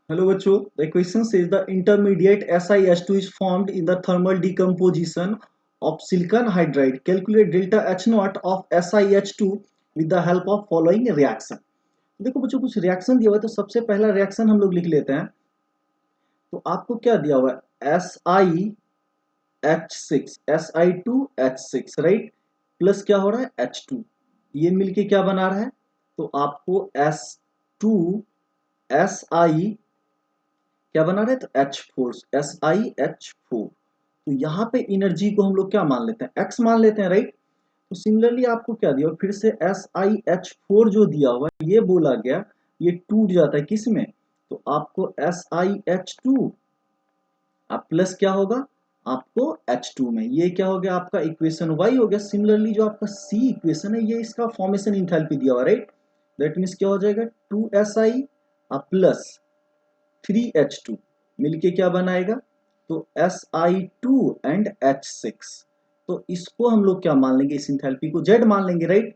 Hello बच्चों, the question says the intermediate SiH2 is formed in the thermal decomposition of silicon hydride. Calculate delta H naught of SiH2 with the help of following reaction. देखो बच्चों कुछ reaction दिया हुआ है तो सबसे पहला रिएक्शन हम लोग लिख लेते हैं। तो आपको क्या दिया हुआ है SiH6 राइट, प्लस क्या हो रहा है H2, ये मिलके क्या बना रहा है, तो आपको S2 Si क्या बना रहे, तो H4 SiH4। तो यहाँ पे एनर्जी को हम लोग क्या मान लेते हैं, X मान लेते हैं राइट। तो सिमिलरली आपको क्या दिया, फिर से SiH4 जो दिया हुआ है ये बोला गया, ये टूट जाता है किस में, तो आपको SiH2 अब प्लस क्या होगा आपको H2 में, ये क्या हो गया आपका इक्वेशन Y हो गया। सिमिलरली जो आपका C इक्वेशन है ये इसका फॉर्मेशन इंथैल्पी दिया हुआ राइट, दैट मीन्स क्या हो जाएगा 2Si प्लस 3H2 मिलके क्या बनाएगा, तो Si2 एंड H6। तो इसको हम लोग क्या मान लेंगे, इस इंथैल्पी को Z मान लेंगे राइट।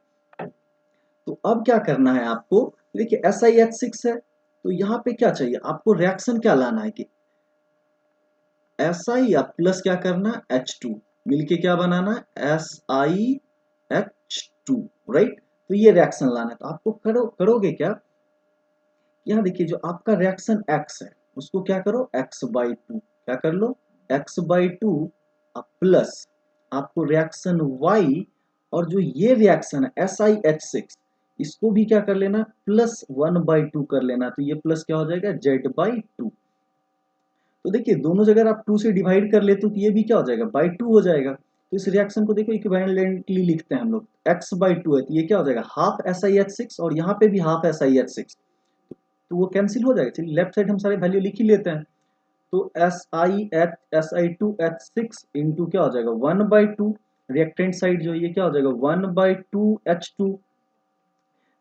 तो अब क्या करना है आपको, देखिए SiH6 है तो यहाँ पे क्या चाहिए आपको, रिएक्शन क्या लाना है कि Si या प्लस क्या करना H2 मिलके क्या बनाना है SiH2 राइट। तो ये रिएक्शन लाना है तो आपको करोगे क्या, यहाँ देखिए जो आपका रिएक्शन X है उसको क्या करो x/2, क्या कर लो x/2 प्लस आपको रिएक्शन Y, और जो ये रिएक्शन है SiH6 इसको भी क्या कर लेना प्लस 1/2 कर लेना, तो ये प्लस क्या हो जाएगा Z/2। तो देखिए दोनों जगह आप 2 से डिवाइड कर लेते हो तो ये भी क्या हो जाएगा बाई 2 हो जाएगा। तो इस रिएक्शन को देखो इक्विवेलेंटली लिखते हैं हम लोग, x/2 है तो ये क्या हो जाएगा हाफ SiH6 और यहाँ पे भी हाफ SiH6, तो वो कैंसिल हो जाएगा। चलिए लेफ्ट साइड हम सारे वैल्यू लिख ही लेते हैं। तो Si2H6 इंटू क्या हो जाएगा 1/2, रिएक्टेंट साइड जो ये क्या हो जाएगा 1/2H2,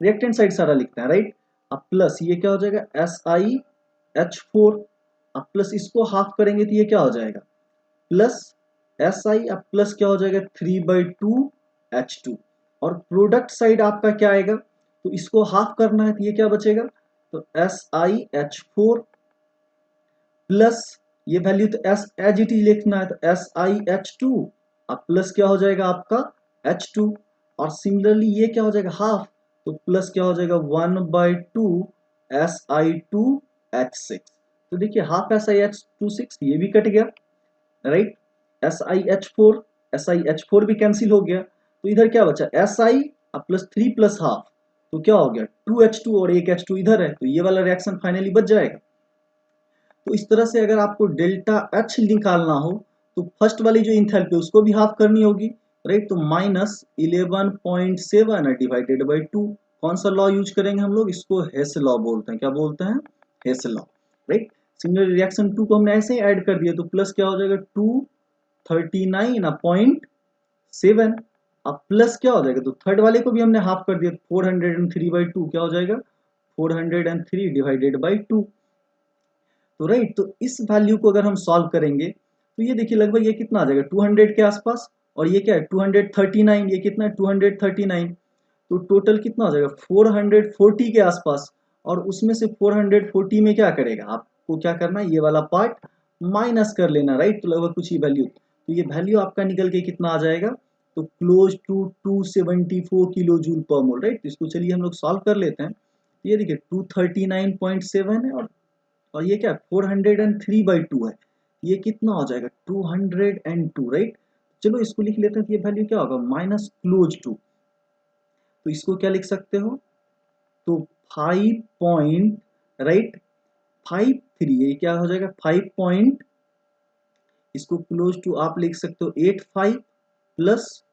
रिएक्टेंट साइड सारा लिखते हैं राइट। अब प्लस ये क्या हो जाएगा SiH4, अब प्लस इसको हाफ करेंगे तो ये क्या हो जाएगा प्लस Si, अब प्लस क्या हो जाएगा 3/2H2, और प्रोडक्ट साइड आपका क्या आएगा, तो इसको हाफ करना है तो ये क्या बचेगा, तो SiH4 प्लस ये वैल्यू तो एस एज इट इज लिखना है तो SiH2 अब प्लस क्या हो जाएगा आपका H2, और सिमिलरली ये क्या हो जाएगा हाफ, तो प्लस क्या हो जाएगा 1/2 Si2H6। तो देखिए हाफ SiH26 ये भी कट गया राइट, SiH4 SiH4 भी कैंसिल हो गया, तो इधर क्या बचा Si अब प्लस 3 प्लस हाफ, तो क्या हो गया 2H2 और एक H2 इधर है, तो ये वाला रिएक्शन फाइनली बच जाएगा। तो इस तरह से अगर आपको डेल्टा H निकालना हो तो फर्स्ट वाली जो इंथैल्पी उसको भी हाफ करनी होगी राइट, तो -11.7 डिवाइडेड बाई 2। कौन सा लॉ यूज करेंगे हम लोग, इसको हेस लॉ बोलते हैं, क्या बोलते हैं हेस लॉ राइट। सिमिलर रिएक्शन 2 को हमने ऐसे ही ऐड कर दिया तो प्लस क्या हो जाएगा 239.7, अब प्लस क्या हो जाएगा, तो थर्ड वाले को भी हमने हाफ कर दिया 403/2, क्या हो जाएगा 403 डिवाइडेड बाई 2। तो राइट, तो इस वैल्यू को अगर हम सॉल्व करेंगे तो ये देखिए लगभग ये कितना आ जाएगा 200 के आसपास, और ये क्या है 239, ये कितना है 239, तो टोटल कितना हो जाएगा 440 के आसपास। और उसमें से 440 में क्या करेगा आपको, क्या करना है ये वाला पार्ट माइनस कर लेना राइट, तो लगभग कुछ ही वैल्यू, तो ये वैल्यू आपका निकल के कितना आ जाएगा, तो क्लोज टू 274 किलो जूल पर मोल राइट। तो इसको चलिए हम लोग सॉल्व कर लेते हैं। ये देखिए 239.7 है, और ये क्या 403/2 है, ये कितना हो जाएगा 202 राइट। चलो इसको लिख लेते हैं तो ये वैल्यू क्या होगा माइनस क्लोज टू, तो इसको क्या लिख सकते हो, तो 5 पॉइंट राइट 53, ये क्या हो जाएगा 5 पॉइंट, इसको क्लोज टू आप लिख सकते हो 85 प्लस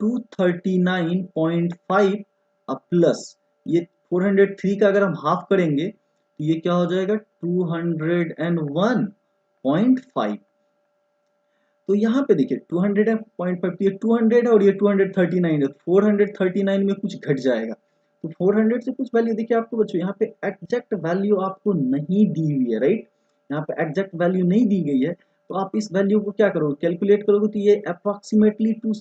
239.5 अब प्लस ये 403 का अगर हम हाफ करेंगे तो ये क्या हो जाएगा 201.5। तो यहाँ पे देखिए 200.5, ये 200 है और ये 239 है, 439 में कुछ घट जाएगा, तो 400 से कुछ वैल्यू देखिए आपको बच्चों यहाँ पे एग्जैक्ट वैल्यू आपको नहीं दी हुई है राइट, यहाँ पे एग्जैक्ट वैल्यू नहीं दी गई है, तो आप इस वैल्यू को क्या करोगे कैलकुलेट करोगे तो ये अप्रोक्सीमेटली टू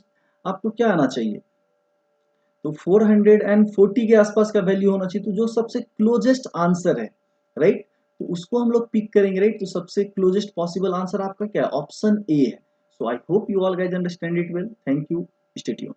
आपको क्या आना चाहिए, तो 440 के आसपास का वैल्यू होना चाहिए, तो जो सबसे क्लोजेस्ट आंसर है राइट, तो उसको हम लोग पिक करेंगे, राइट। तो सबसे क्लोजेस्ट पॉसिबल आंसर आपका क्या है, ऑप्शन ए है। So I hope you all guys understand it well. Thank you, stay tuned.